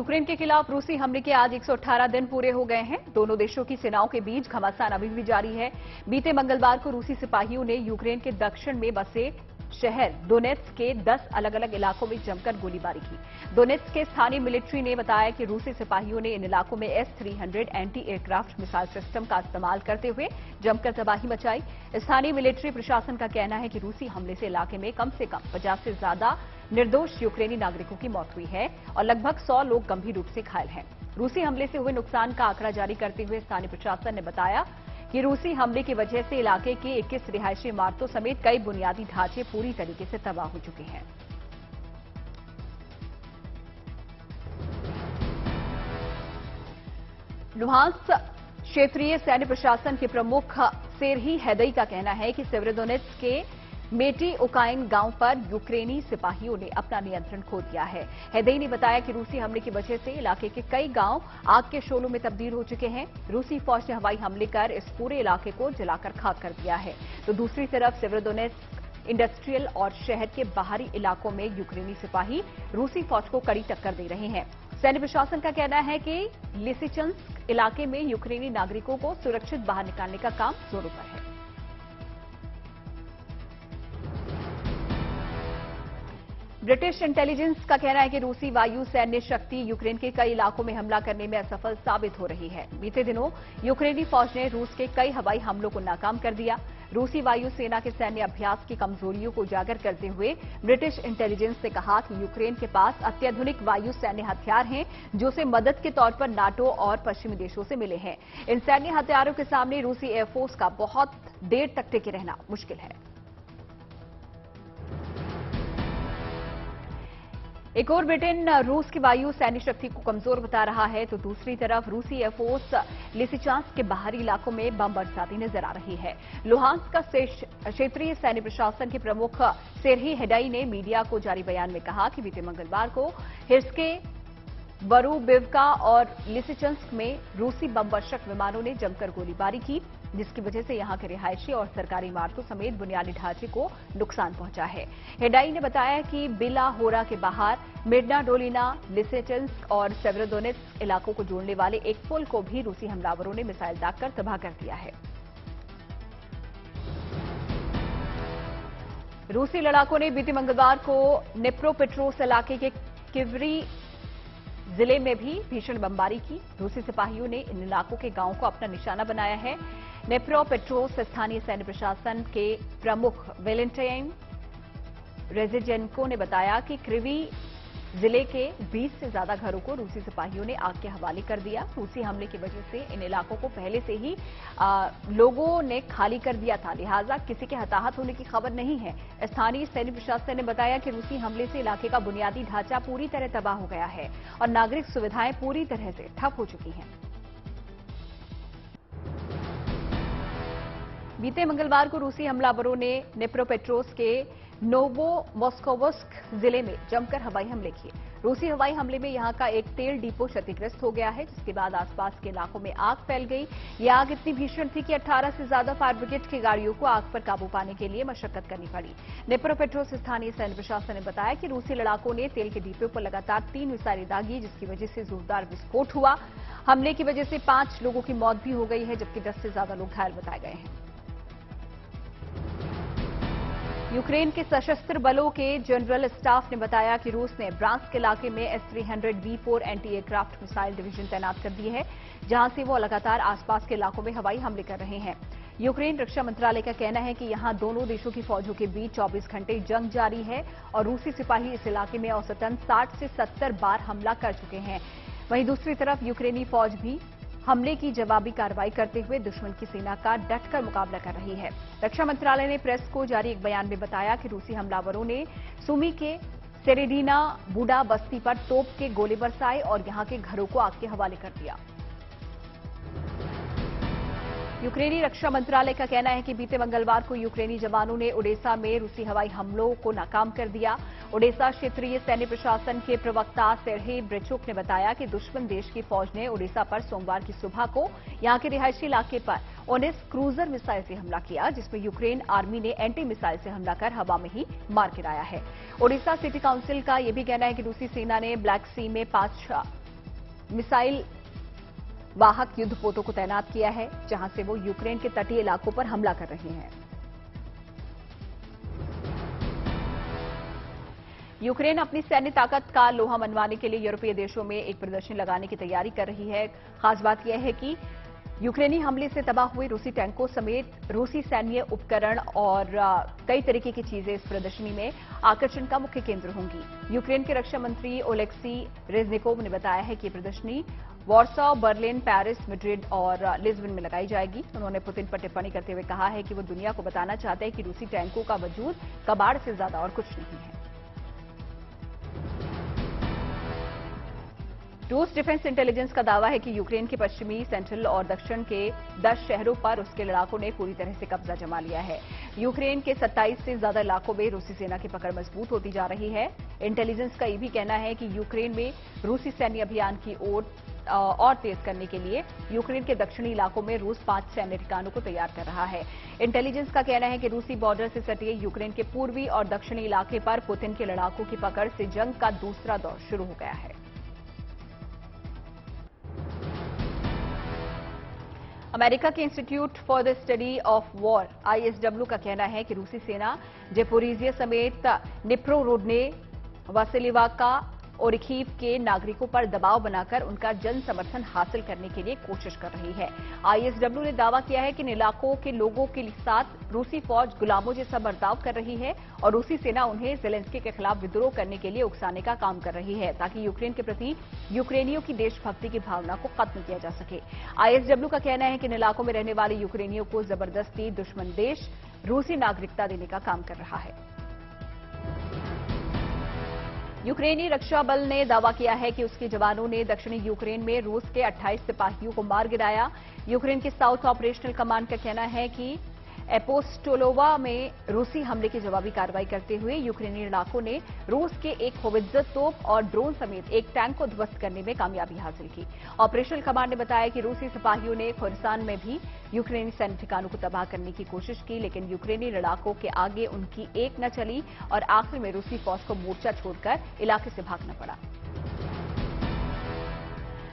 Ukraine के खिलाफ रूसी हमले के आज 118 दिन पूरे हो गए हैं। दोनों देशों की सेनाओं के बीच घमासान अभी भी जारी है। बीते मंगलवार को रूसी सिपाहियों ने यूक्रेन के दक्षिण में बसे शहर डोनेत्स्क के 10 अलग अलग इलाकों में जमकर गोलीबारी की। डोनेत्स्क के स्थानीय मिलिट्री ने बताया कि रूसी सिपाहियों ने इन इलाकों में S-300 anti aircraft missile system का इस्तेमाल करते हुए जमकर तबाही मचाई। स्थानीय मिलिट्री प्रशासन का कहना है कि रूसी हमले से इलाके में कम 50 से ज्यादा निर्दोष यूक्रेनी नागरिकों की मौत हुई है और लगभग 100 लोग गंभीर रूप से घायल हैं। रूसी हमले से हुए नुकसान का आंकड़ा जारी करते हुए स्थानीय प्रशासन ने बताया कि रूसी हमले की वजह से इलाके की 21 रिहायशी इमारतों समेत कई बुनियादी ढांचे पूरी तरीके से तबाह हो चुके हैं। लुहांस्क क्षेत्रीय सैन्य प्रशासन के प्रमुख सेर्ही हैदई का कहना है कि सेवेरोडोनेत्स्क के मेटी ओकाइन गांव पर यूक्रेनी सिपाहियों ने अपना नियंत्रण खो दिया है। हैदई ने बताया कि रूसी हमले की वजह से इलाके के कई गांव आग के शोलों में तब्दील हो चुके हैं। रूसी फौज ने हवाई हमले कर इस पूरे इलाके को जलाकर खाक कर दिया है। तो दूसरी तरफ सेवेरोडोनेत्स्क इंडस्ट्रियल और शहर के बाहरी इलाकों में यूक्रेनी सिपाही रूसी फौज को कड़ी टक्कर दे रहे हैं। सैन्य प्रशासन का कहना है कि लिसिचंस्क इलाके में यूक्रेनी नागरिकों को सुरक्षित बाहर निकालने का काम जोरों पर है। ब्रिटिश इंटेलिजेंस का कहना है कि रूसी वायु सैन्य शक्ति यूक्रेन के कई इलाकों में हमला करने में असफल साबित हो रही है। बीते दिनों यूक्रेनी फौज ने रूस के कई हवाई हमलों को नाकाम कर दिया। रूसी वायु सेना के सैन्य अभ्यास की कमजोरियों को उजागर करते हुए ब्रिटिश इंटेलिजेंस ने कहा कि यूक्रेन के पास अत्याधुनिक वायु सैन्य हथियार हैं, जो उसे मदद के तौर पर नाटो और पश्चिमी देशों से मिले हैं। इन सैन्य हथियारों के सामने रूसी एयरफोर्स का बहुत देर तक टिके रहना मुश्किल है। एक और ब्रिटेन रूस की वायु सैन्य शक्ति को कमजोर बता रहा है, तो दूसरी तरफ रूसी एयरफोर्स लिसिचांस्क के बाहरी इलाकों में बम बरसाती नजर आ रही है। लुहांस्क का क्षेत्रीय सैन्य प्रशासन के प्रमुख सेर्ही हैदई ने मीडिया को जारी बयान में कहा कि बीते मंगलवार को हिर्स्के, बरूबिवका और लिसिचंस्क में रूसी बम वर्षक विमानों ने जमकर गोलीबारी की, जिसकी वजह से यहां के रिहायशी और सरकारी इमारतों समेत बुनियादी ढांचे को नुकसान पहुंचा है। हैदई ने बताया कि बिला होरा के बाहर मिर्ना डोलिना, लिसिचंस्क और सेवेरोडोनेत्स्क इलाकों को जोड़ने वाले एक पुल को भी रूसी हमलावरों ने मिसाइल दागकर तबाह कर दिया है। रूसी लड़ाकों ने बीते मंगलवार को निप्रोपेट्रोव्स्क इलाके के किवरी जिले में भी भीषण बमबारी की। रूसी सिपाहियों ने इन इलाकों के गांवों को अपना निशाना बनाया है। निप्रोपेट्रोव्स्क स्थानीय सैन्य प्रशासन के प्रमुख वेलेंटाइन रेजिजेंको ने बताया कि क्रिवी जिले के 20 से ज्यादा घरों को रूसी सिपाहियों ने आग के हवाले कर दिया। रूसी हमले की वजह से इन इलाकों को पहले से ही लोगों ने खाली कर दिया था, लिहाजा किसी के हताहत होने की खबर नहीं है। स्थानीय सैन्य प्रशासन ने बताया कि रूसी हमले से इलाके का बुनियादी ढांचा पूरी तरह तबाह हो गया है और नागरिक सुविधाएं पूरी तरह से ठप हो चुकी हैं। बीते मंगलवार को रूसी हमलावरों ने निप्रोपेट्रोव्स्क के नोवो मोस्कोवस्क जिले में जमकर हवाई हमले किए। रूसी हवाई हमले में यहां का एक तेल डिपो क्षतिग्रस्त हो गया है, जिसके बाद आसपास के इलाकों में आग फैल गई। यह आग इतनी भीषण थी कि 18 से ज्यादा फायर ब्रिगेड की गाड़ियों को आग पर काबू पाने के लिए मशक्कत करनी पड़ी। निप्रोपेट्रोव्स्क स्थानीय सैन्य प्रशासन ने बताया कि रूसी लड़ाकों ने तेल के डिपो पर लगातार 3 मिसाइलें दागी, जिसकी वजह से जोरदार विस्फोट हुआ। हमले की वजह से 5 लोगों की मौत भी हो गई है, जबकि 10 से ज्यादा लोग घायल बताए गए हैं। यूक्रेन के सशस्त्र बलों के जनरल स्टाफ ने बताया कि रूस ने ब्रांस्क इलाके में S-300V4 anti aircraft missile division तैनात कर दी है, जहां से वो लगातार आसपास के इलाकों में हवाई हमले कर रहे हैं। यूक्रेन रक्षा मंत्रालय का कहना है कि यहां दोनों देशों की फौजों के बीच 24 घंटे जंग जारी है और रूसी सिपाही इस इलाके में औसतन 60 से 70 बार हमला कर चुके हैं। वहीं दूसरी तरफ यूक्रेनी फौज भी हमले की जवाबी कार्रवाई करते हुए दुश्मन की सेना का डटकर मुकाबला कर रही है। रक्षा मंत्रालय ने प्रेस को जारी एक बयान में बताया कि रूसी हमलावरों ने सुमी के सेरेडिना बूडा बस्ती पर तोप के गोले बरसाए और यहां के घरों को आग के हवाले कर दिया। यूक्रेनी रक्षा मंत्रालय का कहना है कि बीते मंगलवार को यूक्रेनी जवानों ने ओडेसा में रूसी हवाई हमलों को नाकाम कर दिया। ओडेसा क्षेत्रीय सैन्य प्रशासन के प्रवक्ता सेर्ही ब्रेचुक ने बताया कि दुश्मन देश की फौज ने ओडेसा पर सोमवार की सुबह को यहां के रिहायशी इलाके पर 19 क्रूजर मिसाइल से हमला किया, जिसमें यूक्रेन आर्मी ने एंटी मिसाइल से हमला कर हवा में ही मार गिराया है। ओडिशा सिटी काउंसिल का यह भी कहना है कि रूसी सेना ने ब्लैक सी में 5 मिसाइल वाहक युद्धपोतों को तैनात किया है, जहां से वो यूक्रेन के तटीय इलाकों पर हमला कर रहे हैं। यूक्रेन अपनी सैन्य ताकत का लोहा मनवाने के लिए यूरोपीय देशों में एक प्रदर्शनी लगाने की तैयारी कर रही है। खास बात यह है कि यूक्रेनी हमले से तबाह हुए रूसी टैंकों समेत रूसी सैन्य उपकरण और कई तरीके की चीजें इस प्रदर्शनी में आकर्षण का मुख्य केंद्र होंगी। यूक्रेन के रक्षा मंत्री ओलेक्सी रेजनिकोव ने बताया है कि ये प्रदर्शनी वॉर्सो, बर्लिन, पेरिस, मैड्रिड और लिस्बन में लगाई जाएगी। उन्होंने पुतिन पर टिप्पणी करते हुए कहा है कि वो दुनिया को बताना चाहते हैं कि रूसी टैंकों का वजूद कबाड़ से ज्यादा और कुछ नहीं है। रूस डिफेंस इंटेलिजेंस का दावा है कि यूक्रेन के पश्चिमी, सेंट्रल और दक्षिण के 10 शहरों पर उसके लड़ाकों ने पूरी तरह से कब्जा जमा लिया है। यूक्रेन के 27 से ज्यादा इलाकों में रूसी सेना की पकड़ मजबूत होती जा रही है। इंटेलिजेंस का यह भी कहना है कि यूक्रेन में रूसी सैन्य अभियान की ओर और तेज करने के लिए यूक्रेन के दक्षिणी इलाकों में रूस 5 सैन्य ठिकानों को तैयार कर रहा है। इंटेलिजेंस का कहना है कि रूसी बॉर्डर से सटे यूक्रेन के पूर्वी और दक्षिणी इलाके पर पुतिन के लड़ाकों की पकड़ से जंग का दूसरा दौर शुरू हो गया है। अमेरिका के institute for the study of war ISW का कहना है कि रूसी सेना जेपोरिजिया समेत निप्रोरोडने, वासिलिवाका और खीव के नागरिकों पर दबाव बनाकर उनका जन समर्थन हासिल करने के लिए कोशिश कर रही है। ISW ने दावा किया है कि इन इलाकों के लोगों के साथ रूसी फौज गुलामों जैसा बर्ताव कर रही है और रूसी सेना उन्हें जेलेंस्की के खिलाफ विद्रोह करने के लिए उकसाने का काम कर रही है, ताकि यूक्रेन के प्रति यूक्रेनियों की देशभक्ति की भावना को खत्म किया जा सके। ISW का कहना है कि इन इलाकों में रहने वाले यूक्रेनियों को जबरदस्ती दुश्मन देश रूसी नागरिकता देने का काम कर रहा है। यूक्रेनी रक्षा बल ने दावा किया है कि उसके जवानों ने दक्षिणी यूक्रेन में रूस के 28 सिपाहियों को मार गिराया। यूक्रेन के साउथ ऑपरेशनल कमांड का कहना है कि एपोस्टोलोवा में रूसी हमले की जवाबी कार्रवाई करते हुए यूक्रेनी लड़ाकों ने रूस के एक होवित्जर तोप और ड्रोन समेत एक टैंक को ध्वस्त करने में कामयाबी हासिल की। ऑपरेशनल कमांड ने बताया कि रूसी सिपाहियों ने खुरसान में भी यूक्रेनी सैन्य ठिकानों को तबाह करने की कोशिश की, लेकिन यूक्रेनी लड़ाकों के आगे उनकी एक न चली और आखिर में रूसी फौज को मोर्चा छोड़कर इलाके से भागना पड़ा।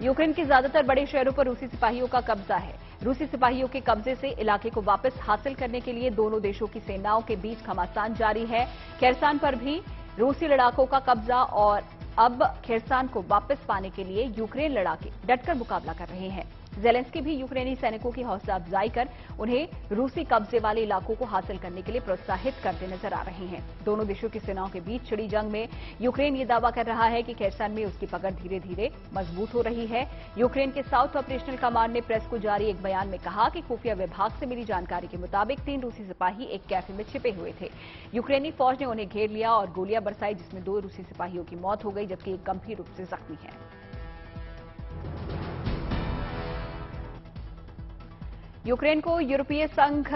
यूक्रेन के ज्यादातर बड़े शहरों पर रूसी सिपाहियों का कब्जा है। रूसी सिपाहियों के कब्जे से इलाके को वापस हासिल करने के लिए दोनों देशों की सेनाओं के बीच घमासान जारी है। खेरसान पर भी रूसी लड़ाकों का कब्जा और अब खेरसान को वापस पाने के लिए यूक्रेन लड़ाके डटकर मुकाबला कर रहे हैं। जेलेंस्की भी यूक्रेनी सैनिकों की हौसला अफजाई कर उन्हें रूसी कब्जे वाले इलाकों को हासिल करने के लिए प्रोत्साहित करते नजर आ रहे हैं। दोनों देशों की सेनाओं के बीच छिड़ी जंग में यूक्रेन ये दावा कर रहा है कि खेरसान में उसकी पकड़ धीरे धीरे मजबूत हो रही है। यूक्रेन के साउथ ऑपरेशनल कमांड ने प्रेस को जारी एक बयान में कहा कि खुफिया विभाग से मिली जानकारी के मुताबिक 3 रूसी सिपाही एक कैफे में छिपे हुए थे। यूक्रेनी फौज ने उन्हें घेर लिया और गोलियां बरसाई, जिसमें 2 रूसी सिपाहियों की मौत हो गई, जबकि एक गंभीर रूप से जख्मी है। यूक्रेन को यूरोपीय संघ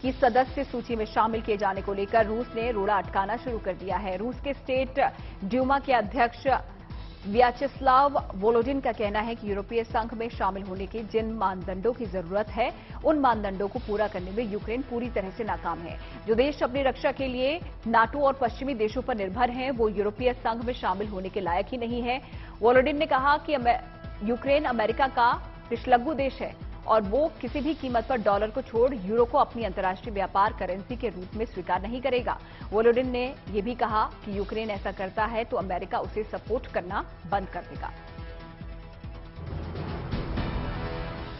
की सदस्य सूची में शामिल किए जाने को लेकर रूस ने रोड़ा अटकाना शुरू कर दिया है। रूस के स्टेट ड्यूमा के अध्यक्ष व्याचेस्लाव वोलोडिन का कहना है कि यूरोपीय संघ में शामिल होने के जिन मानदंडों की जरूरत है, उन मानदंडों को पूरा करने में यूक्रेन पूरी तरह से नाकाम है। जो देश अपनी रक्षा के लिए नाटो और पश्चिमी देशों पर निर्भर हैं, वो यूरोपीय संघ में शामिल होने के लायक ही नहीं है। वोलोडिन ने कहा कि यूक्रेन अमेरिका का पिछलग्गू देश है और वो किसी भी कीमत पर डॉलर को छोड़ यूरो को अपनी अंतर्राष्ट्रीय व्यापार करेंसी के रूप में स्वीकार नहीं करेगा। वोलोडिन ने यह भी कहा कि यूक्रेन ऐसा करता है तो अमेरिका उसे सपोर्ट करना बंद कर देगा।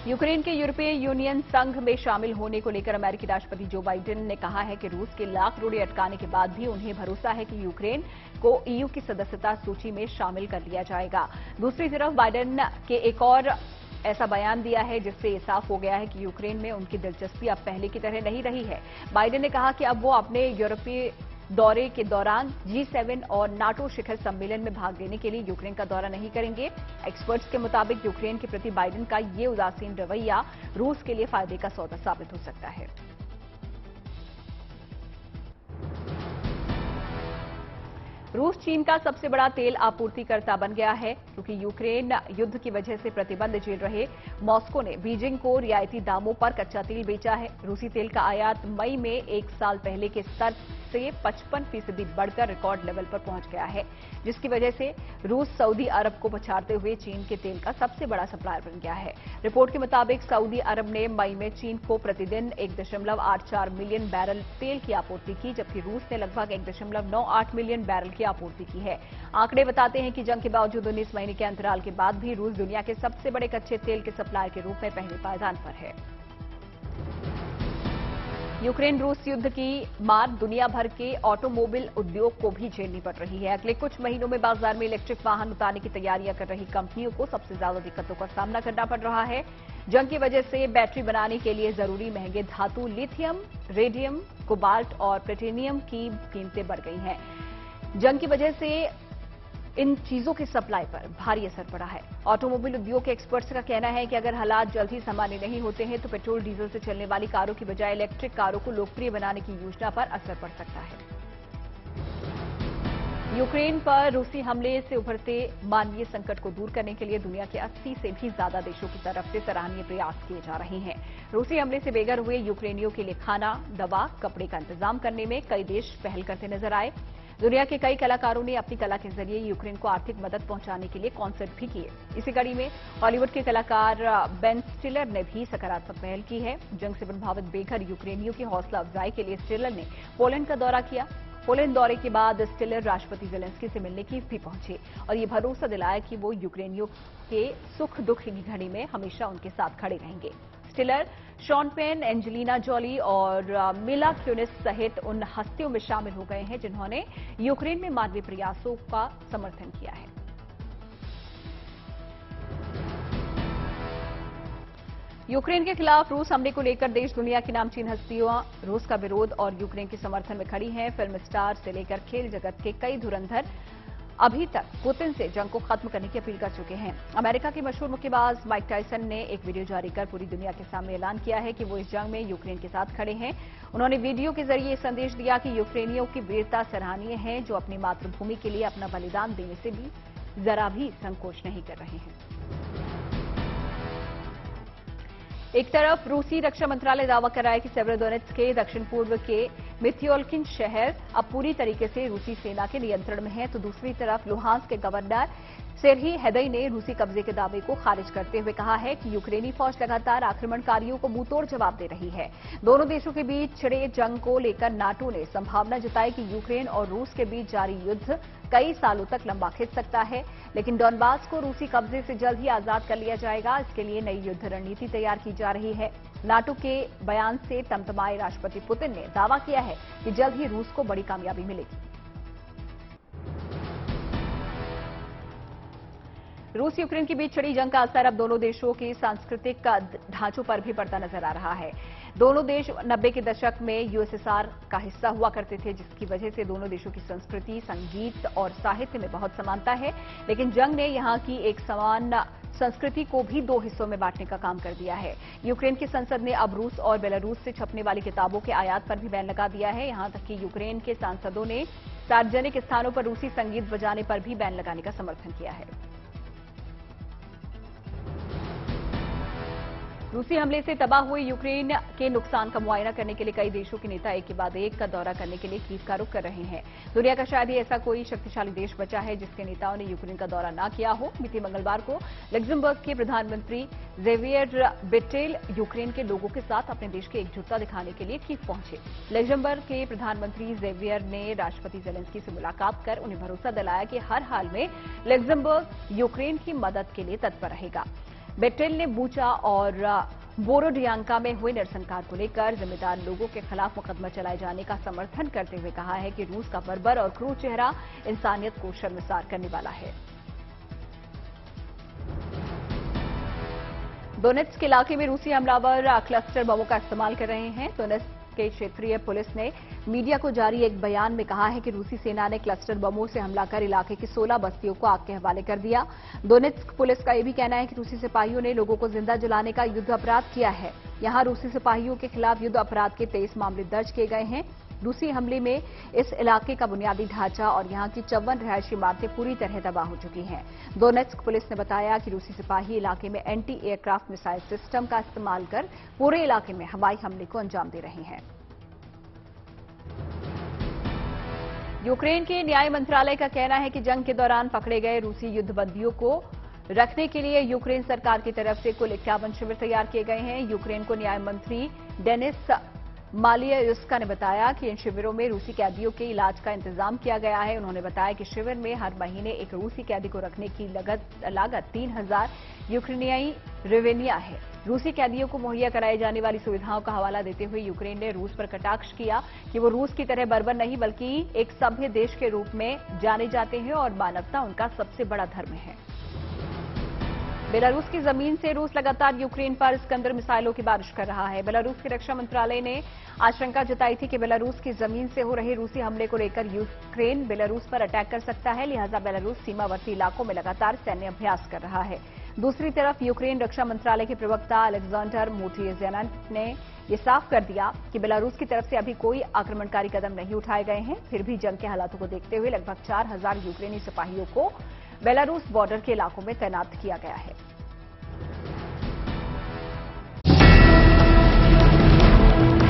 यूक्रेन के यूरोपीय यूनियन संघ में शामिल होने को लेकर अमेरिकी राष्ट्रपति जो बाइडेन ने कहा है कि रूस के लाख रोड़े अटकाने के बाद भी उन्हें भरोसा है कि यूक्रेन को EU की सदस्यता सूची में शामिल कर लिया जाएगा। दूसरी तरफ बाइडेन के एक और ऐसा बयान दिया है जिससे ये साफ हो गया है कि यूक्रेन में उनकी दिलचस्पी अब पहले की तरह नहीं रही है। बाइडेन ने कहा कि अब वो अपने यूरोपीय दौरे के दौरान G7 और नाटो शिखर सम्मेलन में भाग लेने के लिए यूक्रेन का दौरा नहीं करेंगे। एक्सपर्ट्स के मुताबिक यूक्रेन के प्रति बाइडेन का ये उदासीन रवैया रूस के लिए फायदे का सौदा साबित हो सकता है। रूस चीन का सबसे बड़ा तेल आपूर्तिकर्ता बन गया है, क्योंकि यूक्रेन युद्ध की वजह से प्रतिबंध झेल रहे मॉस्को ने बीजिंग को रियायती दामों पर कच्चा तेल बेचा है। रूसी तेल का आयात मई में एक साल पहले के स्तर से 55% बढ़कर रिकॉर्ड लेवल पर पहुंच गया है, जिसकी वजह से रूस सऊदी अरब को पछाड़ते हुए चीन के तेल का सबसे बड़ा सप्लायर बन गया है। रिपोर्ट के मुताबिक सऊदी अरब ने मई में चीन को प्रतिदिन 1.84 मिलियन बैरल तेल की आपूर्ति की, जबकि रूस ने लगभग 1.98 मिलियन बैरल की आपूर्ति की है। आंकड़े बताते हैं कि जंग के बावजूद 19 महीने के अंतराल के बाद भी रूस दुनिया के सबसे बड़े कच्चे तेल के सप्लायर के रूप में पहले पायदान पर है। यूक्रेन रूस युद्ध की मार दुनिया भर के ऑटोमोबाइल उद्योग को भी झेलनी पड़ रही है। अगले कुछ महीनों में बाजार में इलेक्ट्रिक वाहन उतारने की तैयारियां कर रही कंपनियों को सबसे ज्यादा दिक्कतों का सामना करना पड़ रहा है। जंग की वजह से बैटरी बनाने के लिए जरूरी महंगे धातु लिथियम, रेडियम, कोबाल्ट और प्लेटिनियम की कीमतें बढ़ गई हैं। जंग की वजह से इन चीजों की सप्लाई पर भारी असर पड़ा है। ऑटोमोबाइल उद्योग के एक्सपर्ट्स का कहना है कि अगर हालात जल्द ही सामान्य नहीं होते हैं तो पेट्रोल डीजल से चलने वाली कारों की बजाय इलेक्ट्रिक कारों को लोकप्रिय बनाने की योजना पर असर पड़ सकता है। यूक्रेन पर रूसी हमले से उभरते मानवीय संकट को दूर करने के लिए दुनिया के 80 से भी ज्यादा देशों की तरफ से सराहनीय प्रयास किए जा रहे हैं। रूसी हमले से बेघर हुए यूक्रेनियों के लिए खाना, दवा, कपड़े का इंतजाम करने में कई देश पहल करते नजर आए। दुनिया के कई कलाकारों ने अपनी कला के जरिए यूक्रेन को आर्थिक मदद पहुंचाने के लिए कॉन्सर्ट भी किए। इसी कड़ी में हॉलीवुड के कलाकार बेन स्टिलर ने भी सकारात्मक पहल की है। जंग से प्रभावित बेघर यूक्रेनियों की हौसला अफजाई के लिए स्टिलर ने पोलैंड का दौरा किया। पोलैंड दौरे के बाद स्टिलर राष्ट्रपति जेलेंस्की से मिलने की भी पहुंचे और ये भरोसा दिलाया कि वो यूक्रेनियों के सुख दुख की घड़ी में हमेशा उनके साथ खड़े रहेंगे। Stiller Sean Penn, Angelina Jolie और मिला क्यूनिस सहित उन हस्तियों में शामिल हो गए हैं जिन्होंने यूक्रेन में मानवीय प्रयासों का समर्थन किया है। यूक्रेन के खिलाफ रूस हमले को लेकर देश दुनिया की नामचीन हस्तियां रूस का विरोध और यूक्रेन के समर्थन में खड़ी हैं। फिल्म स्टार से लेकर खेल जगत के कई धुरंधर अभी तक पुतिन से जंग को खत्म करने की अपील कर चुके हैं। अमेरिका के मशहूर मुक्केबाज माइक टायसन ने एक वीडियो जारी कर पूरी दुनिया के सामने ऐलान किया है कि वो इस जंग में यूक्रेन के साथ खड़े हैं। उन्होंने वीडियो के जरिए संदेश दिया कि यूक्रेनियों की वीरता सराहनीय है, जो अपनी मातृभूमि के लिए अपना बलिदान देने से भी जरा भी संकोच नहीं कर रहे हैं। एक तरफ रूसी रक्षा मंत्रालय दावा कर रहा है कि सेवेरोडोनेत्स्क के दक्षिण पूर्व के मित्योल्किन शहर अब पूरी तरीके से रूसी सेना के नियंत्रण में है, तो दूसरी तरफ लुहांस्क के गवर्नर सेर्ही हेदई ने रूसी कब्जे के दावे को खारिज करते हुए कहा है कि यूक्रेनी फौज लगातार आक्रमणकारियों को मुंहतोड़ जवाब दे रही है। दोनों देशों के बीच छिड़े जंग को लेकर नाटो ने संभावना जताई कि यूक्रेन और रूस के बीच जारी युद्ध कई सालों तक लंबा खिंच सकता है, लेकिन डॉनबास को रूसी कब्जे से जल्द ही आजाद कर लिया जाएगा। इसके लिए नई युद्ध रणनीति तैयार की जा रही है। नाटो के बयान से तमतमाए राष्ट्रपति पुतिन ने दावा किया है कि जल्द ही रूस को बड़ी कामयाबी मिलेगी। रूस यूक्रेन के बीच छिड़ी जंग का असर अब दोनों देशों के सांस्कृतिक ढांचों पर भी पड़ता नजर आ रहा है। दोनों देश 90 के दशक में यूएसएसआर का हिस्सा हुआ करते थे, जिसकी वजह से दोनों देशों की संस्कृति, संगीत और साहित्य में बहुत समानता है। लेकिन जंग ने यहां की एक समान संस्कृति को भी दो हिस्सों में बांटने का काम कर दिया है। यूक्रेन की संसद ने अब रूस और बेलारूस से छपने वाली किताबों के आयात पर भी बैन लगा दिया है। यहां तक कि यूक्रेन के सांसदों ने सार्वजनिक स्थानों पर रूसी संगीत बजाने पर भी बैन लगाने का समर्थन किया है। रूसी हमले से तबाह हुए यूक्रेन के नुकसान का मुआयना करने के लिए कई देशों के नेता एक के बाद एक का दौरा करने के लिए कीव का रुख कर रहे हैं। दुनिया का शायद ही ऐसा कोई शक्तिशाली देश बचा है जिसके नेताओं ने यूक्रेन का दौरा न किया हो। बीते मंगलवार को लग्जमबर्ग के प्रधानमंत्री जेवियर बेटेल यूक्रेन के लोगों के साथ अपने देश की एकजुटता दिखाने के लिए कीव पहुंचे। लग्जमबर्ग के प्रधानमंत्री जेवियर ने राष्ट्रपति जेलेंस्की से मुलाकात कर उन्हें भरोसा दिलाया कि हर हाल में लग्जमबर्ग यूक्रेन की मदद के लिए तत्पर रहेगा। बेटेल ने बूचा और बोरोडियांका में हुए नरसंहार को लेकर जिम्मेदार लोगों के खिलाफ मुकदमा चलाए जाने का समर्थन करते हुए कहा है कि रूस का बर्बर और क्रूर चेहरा इंसानियत को शर्मसार करने वाला है। डोनेत्स्क इलाके में रूसी हमलावर क्लस्टर बमों का इस्तेमाल कर रहे हैं। डोनेत्स्क के क्षेत्रीय पुलिस ने मीडिया को जारी एक बयान में कहा है कि रूसी सेना ने क्लस्टर बमों से हमला कर इलाके की 16 बस्तियों को आग के हवाले कर दिया। डोनेत्स्क पुलिस का यह भी कहना है कि रूसी सिपाहियों ने लोगों को जिंदा जलाने का युद्ध अपराध किया है। यहां रूसी सिपाहियों के खिलाफ युद्ध अपराध के 23 मामले दर्ज किए गए हैं। रूसी हमले में इस इलाके का बुनियादी ढांचा और यहां की 54 रिहायशी इमारतें पूरी तरह तबाह हो चुकी हैं। दोनेत्स्क पुलिस ने बताया कि रूसी सिपाही इलाके में एंटी एयरक्राफ्ट मिसाइल सिस्टम का इस्तेमाल कर पूरे इलाके में हवाई हमले को अंजाम दे रहे हैं। यूक्रेन के न्याय मंत्रालय का कहना है कि जंग के दौरान पकड़े गए रूसी युद्धबंदियों को रखने के लिए यूक्रेन सरकार की तरफ से कुल 51 शिविर तैयार किए गए हैं। यूक्रेन को न्याय मंत्री डेनिस मालियुस्का ने बताया कि इन शिविरों में रूसी कैदियों के इलाज का इंतजाम किया गया है। उन्होंने बताया कि शिविर में हर महीने एक रूसी कैदी को रखने की लागत 3000 यूक्रेनियाई रिवेनिया है। रूसी कैदियों को मुहैया कराई जाने वाली सुविधाओं का हवाला देते हुए यूक्रेन ने रूस पर कटाक्ष किया कि वो रूस की तरह बर्बर नहीं बल्कि एक सभ्य देश के रूप में जाने जाते हैं और मानवता उनका सबसे बड़ा धर्म है। बेलारूस की जमीन से रूस लगातार यूक्रेन पर स्कंदर मिसाइलों की बारिश कर रहा है। बेलारूस के रक्षा मंत्रालय ने आशंका जताई थी कि बेलारूस की जमीन से हो रहे रूसी हमले को लेकर यूक्रेन बेलारूस पर अटैक कर सकता है, लिहाजा बेलारूस सीमावर्ती इलाकों में लगातार सैन्य अभ्यास कर रहा है। दूसरी तरफ यूक्रेन रक्षा मंत्रालय के प्रवक्ता अलेक्जेंडर मोटिजेनक ने ये साफ कर दिया कि बेलारूस की तरफ से अभी कोई आक्रमणकारी कदम नहीं उठाए गए हैं। फिर भी जंग के हालातों को देखते हुए लगभग 4000 यूक्रेनी सिपाहियों को बेलारूस बॉर्डर के इलाकों में तैनात किया गया है।